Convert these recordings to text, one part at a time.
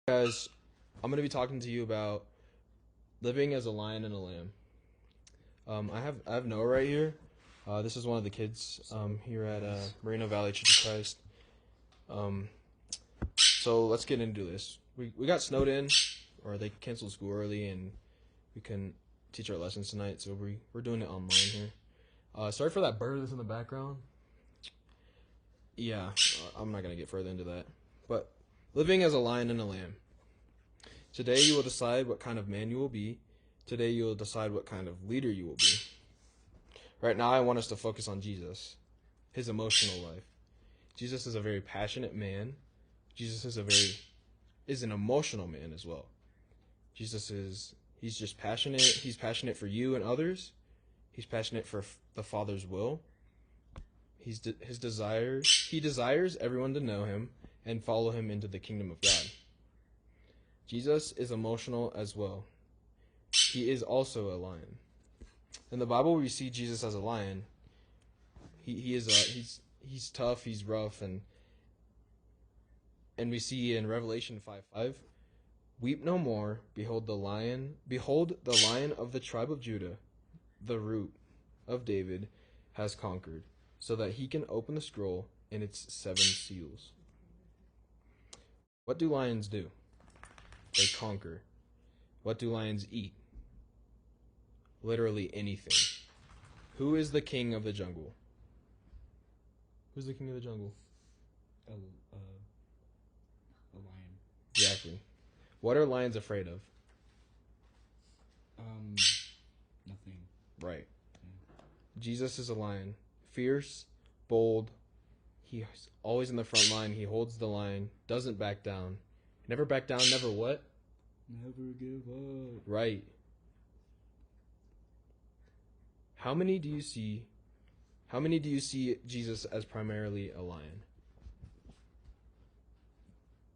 Guys, I'm going to be talking to you about living as a lion and a lamb. I have Noah right here. This is one of the kids here at Moreno Valley Church of Christ. So let's get into this. We got snowed in, or they canceled school early, and we couldn't teach our lessons tonight, so we're doing it online here. Sorry for that bird that's in the background. Yeah, I'm not going to get further into that. But living as a lion and a lamb. Today you will decide what kind of man you will be. Today you will decide what kind of leader you will be. Right now I want us to focus on Jesus, his emotional life. Jesus is a very passionate man. Jesus is an emotional man as well. He's just passionate. He's passionate for you and others. He's passionate for the Father's will. He desires everyone to know him and follow him into the kingdom of God. Jesus is emotional as well. He is also a lion. In the Bible, we see Jesus as a lion. He's tough, he's rough, and we see in Revelation 5:5, weep no more, behold the lion of the tribe of Judah, the root of David, has conquered, so that he can open the scroll and its 7 seals. What do lions do? They conquer. What do lions eat? Literally anything. Who is the king of the jungle? Who's the king of the jungle? A lion. Exactly. What are lions afraid of? Nothing. Right. Yeah. Jesus is a lion. Fierce, bold. He's always in the front line. He holds the line. Doesn't back down. Never back down. Never what? Never give up. Right. How many do you see Jesus as primarily a lion?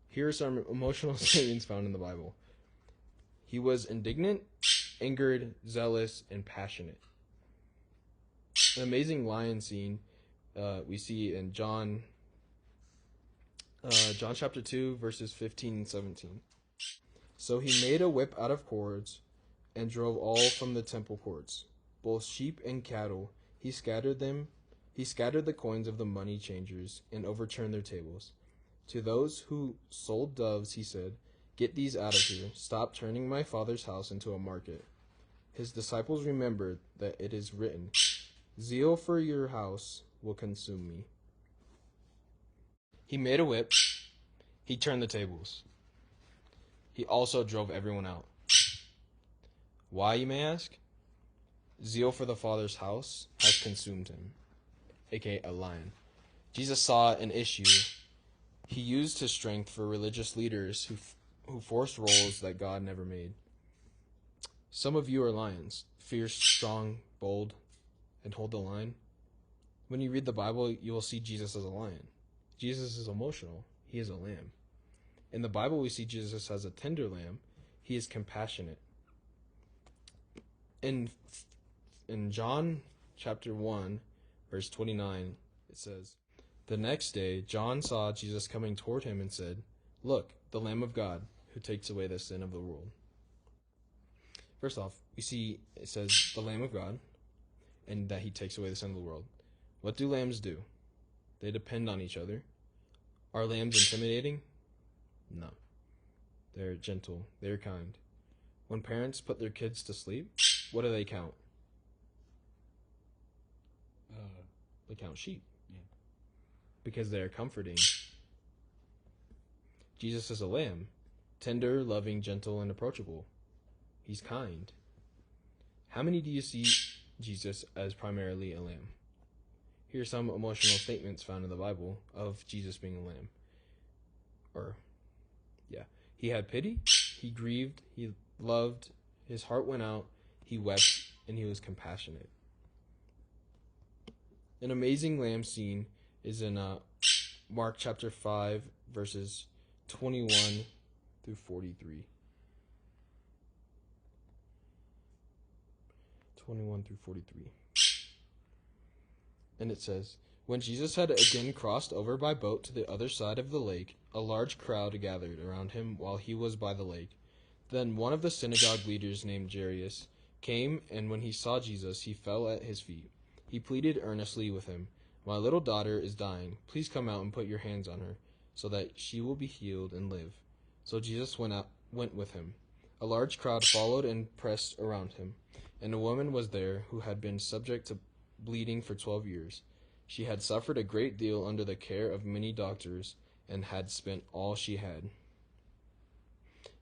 Here are some emotional statements found in the Bible. He was indignant, angered, zealous, and passionate. An amazing lion scene we see in John chapter 2, verses 15 and 17. So he made a whip out of cords and drove all from the temple courts, both sheep and cattle. He scattered the coins of the money changers and overturned their tables. To those who sold doves he said, "Get these out of here. Stop turning my Father's house into a market." His disciples remembered that it is written, "Zeal for your house will consume me." He made a whip. He turned the tables. He also drove everyone out. Why, you may ask? Zeal for the Father's house has consumed him, aka a lion. Jesus saw an issue. He used his strength for religious leaders who forced roles that God never made. Some of you are lions, fierce, strong, bold, and hold the line. When you read the Bible, you will see Jesus as a lion. Jesus is emotional. He is a lamb. In the Bible, we see Jesus as a tender lamb. He is compassionate. In John chapter 1, verse 29, it says, "The next day, John saw Jesus coming toward him and said, 'Look, the Lamb of God, who takes away the sin of the world.'" First off, we see it says the Lamb of God, and that he takes away the sin of the world. What do lambs do? They depend on each other. Are lambs intimidating? No. They're gentle. They're kind. When parents put their kids to sleep, what do they count? They count sheep. Yeah. Because they are comforting. Jesus is a lamb. Tender, loving, gentle, and approachable. He's kind. How many do you see Jesus as primarily a lamb? Here are some emotional statements found in the Bible of Jesus being a lamb. He had pity, he grieved, he loved, his heart went out, he wept, and he was compassionate. An amazing lamb scene is in Mark chapter 5, verses 21 through 43. 21 through 43. And it says, When Jesus had again crossed over by boat to the other side of the lake, a large crowd gathered around him while he was by the lake. Then one of the synagogue leaders named Jairus came, and when he saw Jesus, he fell at his feet. He pleaded earnestly with him, "My little daughter is dying. Please come out and put your hands on her, so that she will be healed and live." So Jesus went with him. A large crowd followed and pressed around him, and a woman was there who had been subject to bleeding for 12 years. She had suffered a great deal under the care of many doctors and had spent all she had.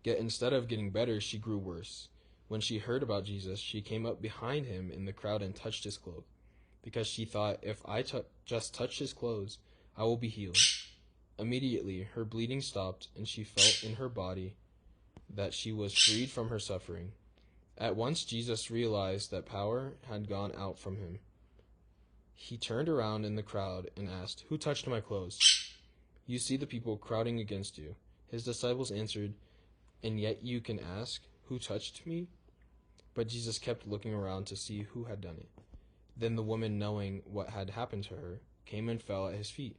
Yet instead of getting better, she grew worse. When she heard about Jesus, she came up behind him in the crowd and touched his cloak, because she thought, "If I just touch his clothes, I will be healed." Immediately, her bleeding stopped, and she felt in her body that she was freed from her suffering. At once Jesus realized that power had gone out from him. He turned around in the crowd and asked, "Who touched my clothes?" "You see the people crowding against you." His disciples answered, "And yet you can ask, 'Who touched me?'" But Jesus kept looking around to see who had done it. Then the woman, knowing what had happened to her, came and fell at his feet,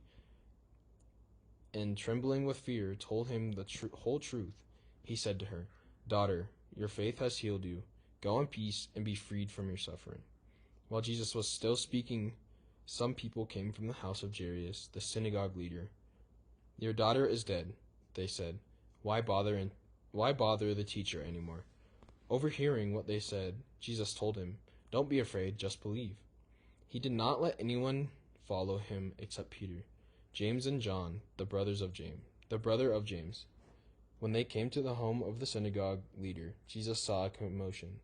and trembling with fear, told him the whole truth. He said to her, "Daughter, your faith has healed you. Go in peace and be freed from your suffering." While Jesus was still speaking, some people came from the house of Jairus, the synagogue leader. "Your daughter is dead," they said. Why bother the teacher anymore?" Overhearing what they said, Jesus told him, "Don't be afraid, just believe." He did not let anyone follow him except Peter, James and John, the brother of James. When they came to the home of the synagogue leader, Jesus saw a commotion,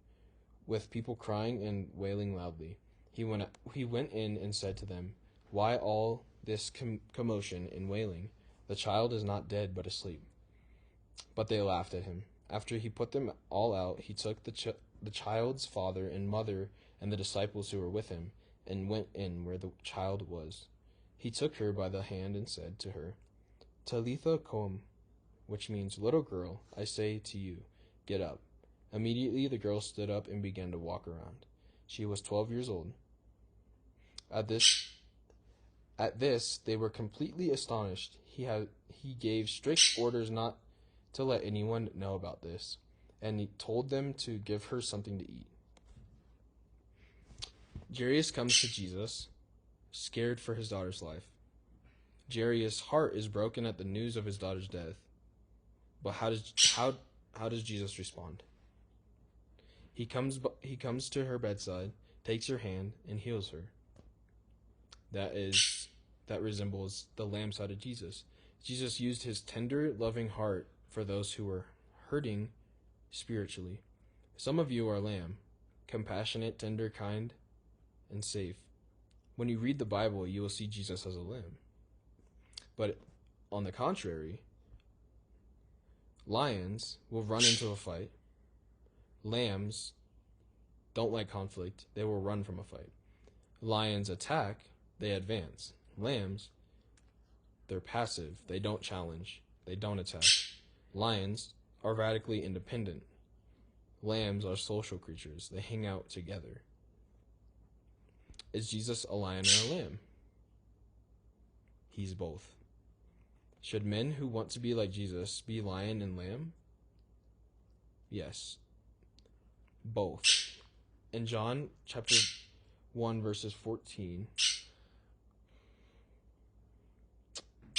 with people crying and wailing loudly. He went in and said to them, "Why all this commotion and wailing? The child is not dead, but asleep." But they laughed at him. After he put them all out, he took the child's father and mother and the disciples who were with him, and went in where the child was. He took her by the hand and said to her, "Talitha koum," which means, "Little girl, I say to you, get up." Immediately the girl stood up and began to walk around. She was 12 years old. At this, they were completely astonished. He gave strict orders not to let anyone know about this, and he told them to give her something to eat. Jairus comes to Jesus, scared for his daughter's life. Jairus' heart is broken at the news of his daughter's death. But how does Jesus respond? He comes to her bedside, takes her hand, and heals her. That resembles the lamb side of Jesus. Jesus used his tender, loving heart for those who were hurting spiritually. Some of you are lamb, compassionate, tender, kind, and safe. When you read the Bible, you will see Jesus as a lamb. But on the contrary, lions will run into a fight. Lambs don't like conflict. They will run from a fight. Lions attack. They advance. Lambs, they're passive. They don't challenge. They don't attack. Lions are radically independent. Lambs are social creatures. They hang out together. Is Jesus a lion or a lamb? He's both. Should men who want to be like Jesus be lion and lamb? Yes. Both. In John chapter 1, verses 14,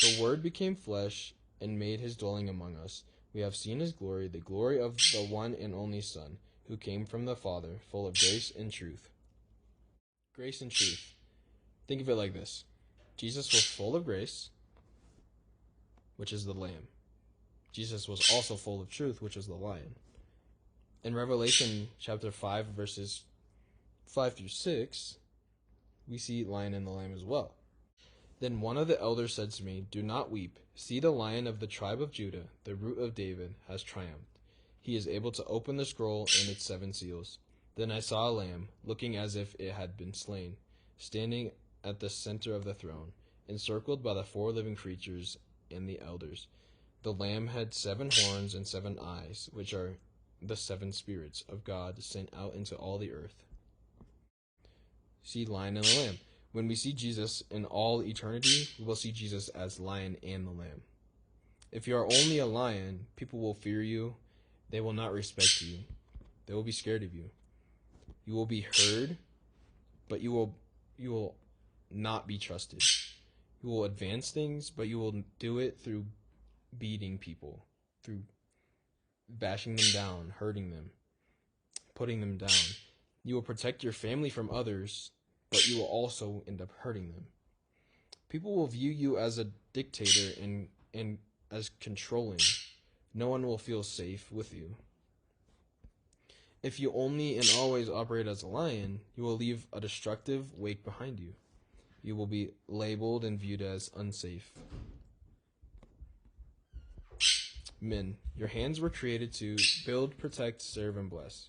"The Word became flesh and made his dwelling among us. We have seen his glory, the glory of the one and only Son, who came from the Father, full of grace and truth." Grace and truth. Think of it like this. Jesus was full of grace, which is the lamb. Jesus was also full of truth, which is the lion. In Revelation chapter 5, verses 5 through 6, we see lion and the lamb as well. Then one of the elders said to me, "Do not weep. See, the Lion of the tribe of Judah, the Root of David, has triumphed. He is able to open the scroll and its 7 seals." Then I saw a lamb, looking as if it had been slain, standing at the center of the throne, encircled by the 4 living creatures and the elders. The lamb had 7 horns and 7 eyes, which are the 7 spirits of God sent out into all the earth. See, lion and the lamb. When we see Jesus in all eternity, we will see Jesus as lion and the lamb. If you are only a lion, people will fear you. They will not respect you. They will be scared of you. You will be heard, but you will not be trusted. You will advance things, but you will do it through beating people, through bashing them down, hurting them, putting them down. You will protect your family from others, but you will also end up hurting them. People will view you as a dictator and as controlling. No one will feel safe with you. If you only and always operate as a lion, you will leave a destructive wake behind you. You will be labeled and viewed as unsafe. Men, your hands were created to build, protect, serve, and bless.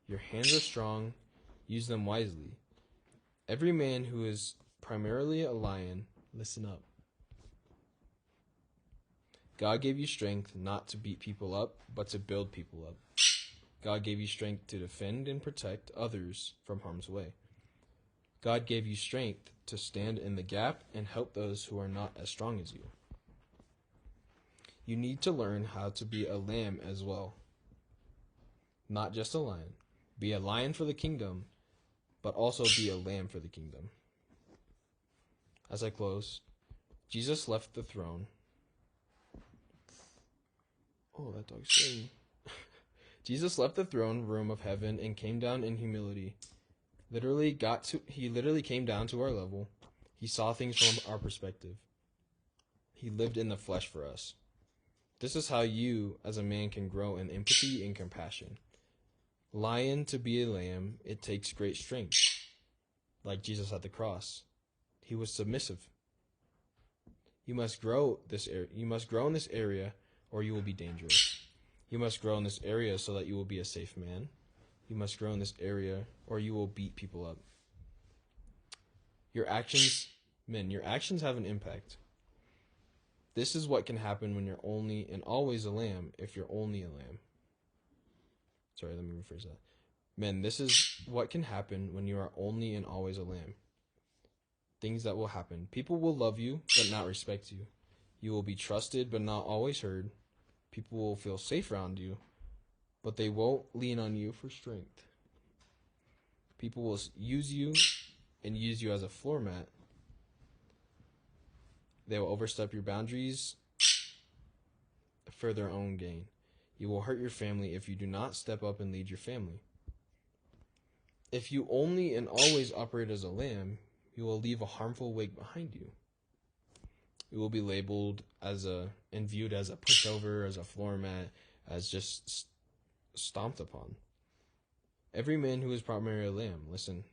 Your hands are strong. Use them wisely. Every man who is primarily a lion, listen up. God gave you strength not to beat people up, but to build people up. God gave you strength to defend and protect others from harm's way. God gave you strength to stand in the gap and help those who are not as strong as you. You need to learn how to be a lamb as well. Not just a lion. Be a lion for the kingdom, but also be a lamb for the kingdom. As I close, Jesus left the throne. Oh, that dog's screaming. Jesus left the throne room of heaven and came down in humility. He literally came down to our level. He saw things from our perspective. He lived in the flesh for us. This is how you, as a man, can grow in empathy and compassion. Lion to be a lamb, it takes great strength. Like Jesus at the cross, he was submissive. You must grow in this area, or you will be dangerous. You must grow in this area so that you will be a safe man. You must grow in this area, or you will beat people up. Your actions have an impact. This is what can happen when you're only and always a lamb, if you're only a lamb. Sorry, let me rephrase that. Men, this is what can happen when you are only and always a lamb. Things that will happen. People will love you, but not respect you. You will be trusted, but not always heard. People will feel safe around you, but they won't lean on you for strength. People will use you as a floor mat. They will overstep your boundaries for their own gain. You will hurt your family if you do not step up and lead your family. If you only and always operate as a lamb, you will leave a harmful wake behind you. You will be labeled and viewed as a pushover, as a floor mat, as just stomped upon. Every man who is primarily a lamb, listen.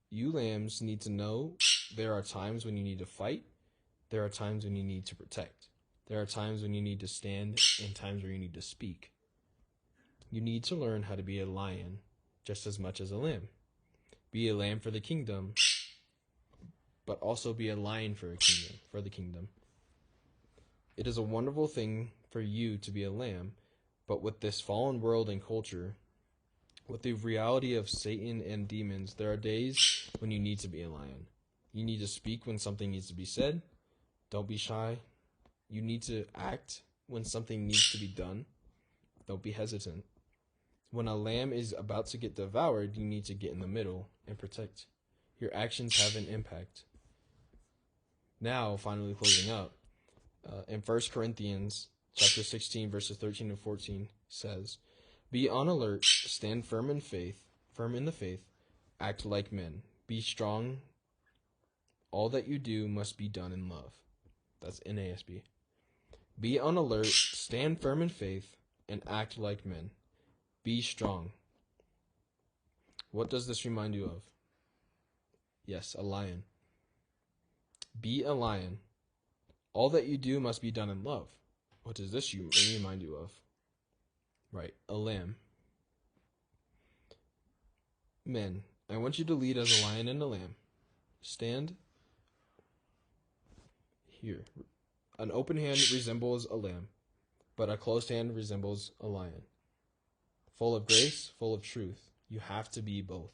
You lambs need to know there are times when you need to fight. There are times when you need to protect. There are times when you need to stand and times where you need to speak. You need to learn how to be a lion just as much as a lamb. Be a lamb for the kingdom, but also be a lion for the kingdom. It is a wonderful thing for you to be a lamb, but with this fallen world and culture, with the reality of Satan and demons, there are days when you need to be a lion. You need to speak when something needs to be said. Don't be shy. You need to act when something needs to be done. Don't be hesitant. When a lamb is about to get devoured, you need to get in the middle and protect. Your actions have an impact. Now, finally closing up, in 1 Corinthians chapter 16, verses 13 and 14 says, "Be on alert, stand firm in the faith, act like men. Be strong. All that you do must be done in love." That's NASB. Be on alert, stand firm in faith, and act like men. Be strong. What does this remind you of? Yes, a lion. Be a lion. All that you do must be done in love. What does this remind you of? Right, a lamb. Men, I want you to lead as a lion and a lamb. Stand here. An open hand resembles a lamb, but a closed hand resembles a lion. Full of grace, full of truth. You have to be both.